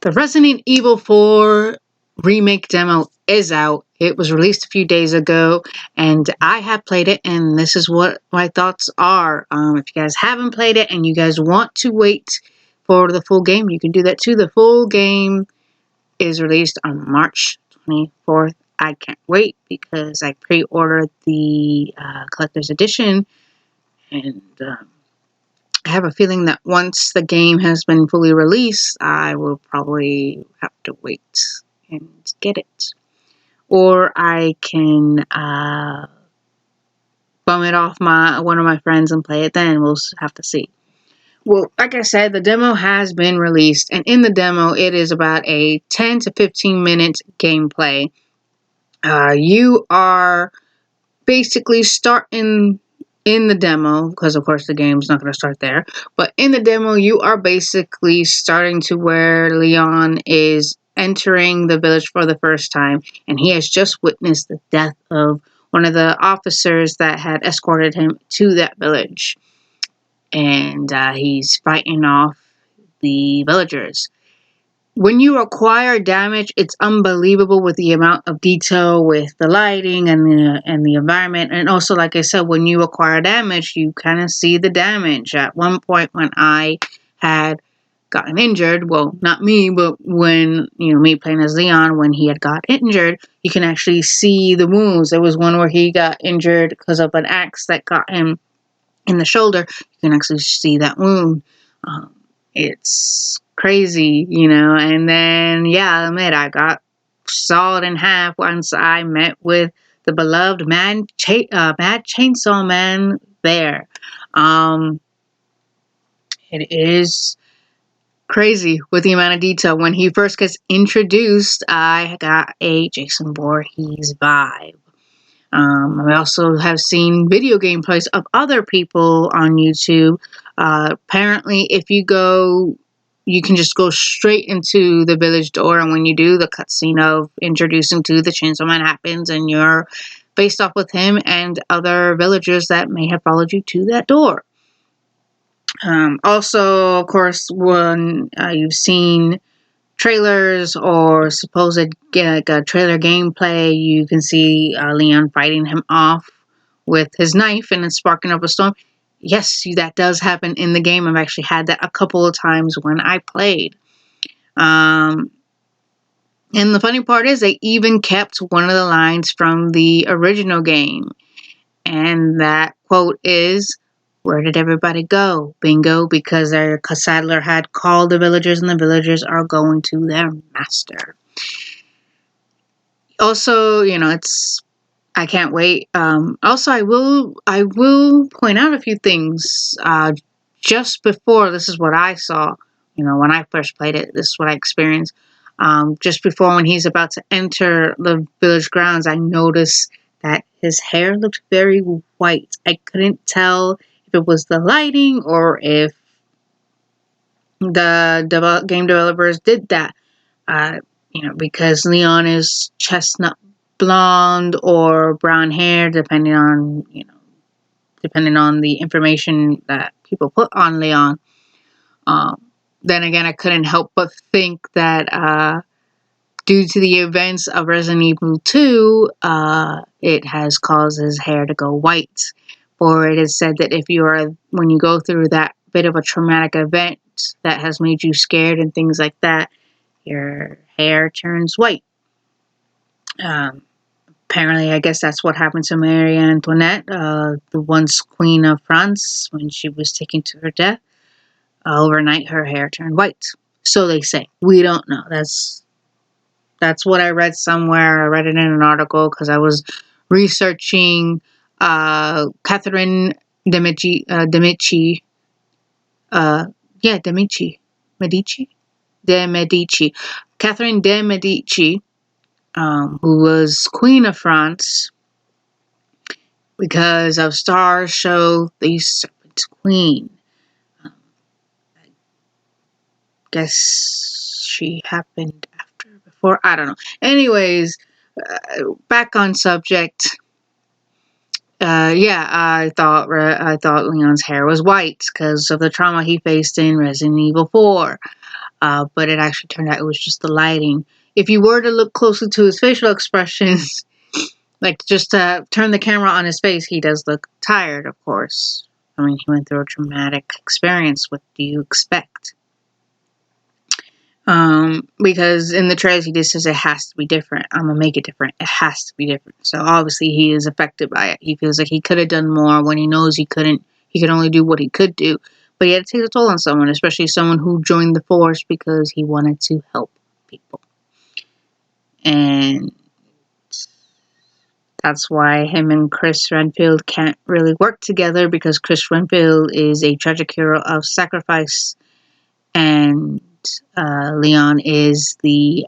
The Resident Evil 4 remake demo is out. It was released a few days ago, and I have played it, and this is what my thoughts are. If you guys haven't played it and you guys want to wait for the full game, you can do that too. The full game is released on March 24th. I can't wait because I pre-ordered the collector's edition, and I have a feeling that once the game has been fully released, I will probably have to wait and get it. Or I can bum it off one of my friends and play it then. We'll have to see. Well, like I said, the demo has been released, and in the demo, it is about a 10 to 15 minute gameplay. You are basically starting in the demo, because of course the game's not going to start there, but in the demo you are basically starting to where Leon is entering the village for the first time, and he has just witnessed the death of one of the officers that had escorted him to that village, and he's fighting off the villagers. When you acquire damage, it's unbelievable with the amount of detail with the lighting and the environment. And also, like I said, when you acquire damage, you kind of see the damage. At one point when I had gotten injured, well, not me, but when, me playing as Leon, when he had got injured, you can actually see the wounds. There was one where he got injured because of an axe that got him in the shoulder. You can actually see that wound. It's crazy, and then, I admit, I got sawed in half once I met with the beloved Mad Chainsaw Man there. It is crazy with the amount of detail. When he first gets introduced, I got a Jason Voorhees vibe. I also have seen video gameplays of other people on YouTube. Apparently, if you go, you can just go straight into the village door, and when you do, the cutscene of introducing to the Chainsaw Man happens, and you're faced off with him and other villagers that may have followed you to that door. Also, of course, when you've seen trailers or supposed trailer gameplay, you can see Leon fighting him off with his knife and then sparking up a storm. Yes, that does happen in the game. I've actually had that a couple of times when I played. And the funny part is they even kept one of the lines from the original game. And that quote is, "Where did everybody go? Bingo, because their Sadler had called the villagers, and the villagers are going to their master." Also, I can't wait. Also, I will point out a few things. Just before, this is what I saw. When I first played it, this is what I experienced. Just before, when he's about to enter the village grounds, I noticed that his hair looked very white. I couldn't tell if it was the lighting or if the game developers did that. Because Leon is chestnut blonde or brown hair, depending on the information that people put on Leon. Then again, I couldn't help but think that due to the events of Resident Evil 2, it has caused his hair to go white. For it is said that when you go through that bit of a traumatic event that has made you scared and things like that, your hair turns white. Apparently, I guess that's what happened to Marie Antoinette, the once Queen of France, when she was taken to her death. Overnight, her hair turned white. So they say. We don't know. That's what I read somewhere. I read it in an article because I was researching Catherine de Medici. Catherine de Medici, who was Queen of France, because of Star's show The Serpent Queen. I guess she happened after, before, I don't know. Anyways, back on subject. I thought Leon's hair was white because of the trauma he faced in Resident Evil 4. but it actually turned out it was just the lighting. If you were to look closely to his facial expressions, like just to turn the camera on his face, he does look tired, of course. I mean, he went through a traumatic experience. What do you expect? Because in the trailers he just says it has to be different. I'm gonna make it different. It has to be different. So obviously he is affected by it. He feels like he could have done more when he knows he couldn't. He could only do what he could do. But yet it takes a toll on someone, especially someone who joined the force because he wanted to help people. And that's why him and Chris Redfield can't really work together, because Chris Redfield is a tragic hero of sacrifice, and Leon is the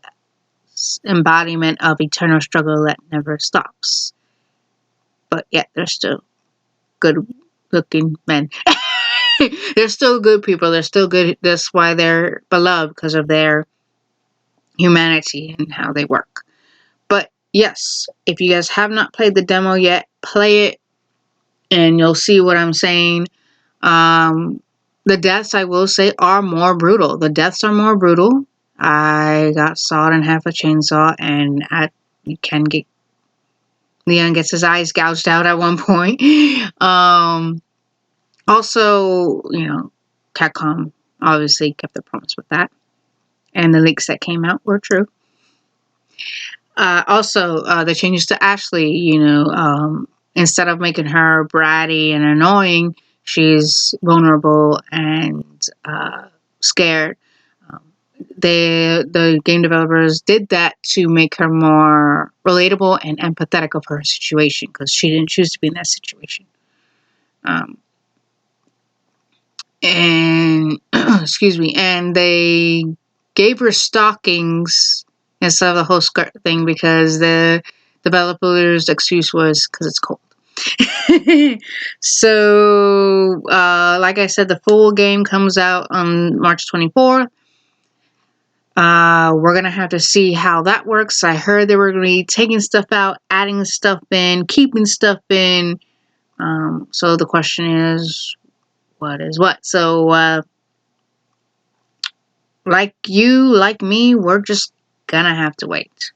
embodiment of eternal struggle that never stops. But yet they're still good looking men. They're still good people. They're still good. That's why they're beloved, because of their humanity and how they work. But yes, if you guys have not played the demo yet, play it and you'll see what I'm saying. The deaths, I will say, are more brutal. The deaths are more brutal. I got sawed in half a chainsaw, and you can get Leon gets his eyes gouged out at one point. Also, Capcom obviously kept their promise with that, and the leaks that came out were true. Also, the changes to Ashley, instead of making her bratty and annoying, she's vulnerable and scared. The game developers did that to make her more relatable and empathetic of her situation, because she didn't choose to be in that situation. And excuse me, and they gave her stockings instead of the whole skirt thing, because the developers' excuse was because it's cold. So, like I said, the full game comes out on March 24th. We're going to have to see how that works. I heard they were going to be taking stuff out, adding stuff in, keeping stuff in. So the question is, what is what? So, like you, like me, we're just going to have to wait.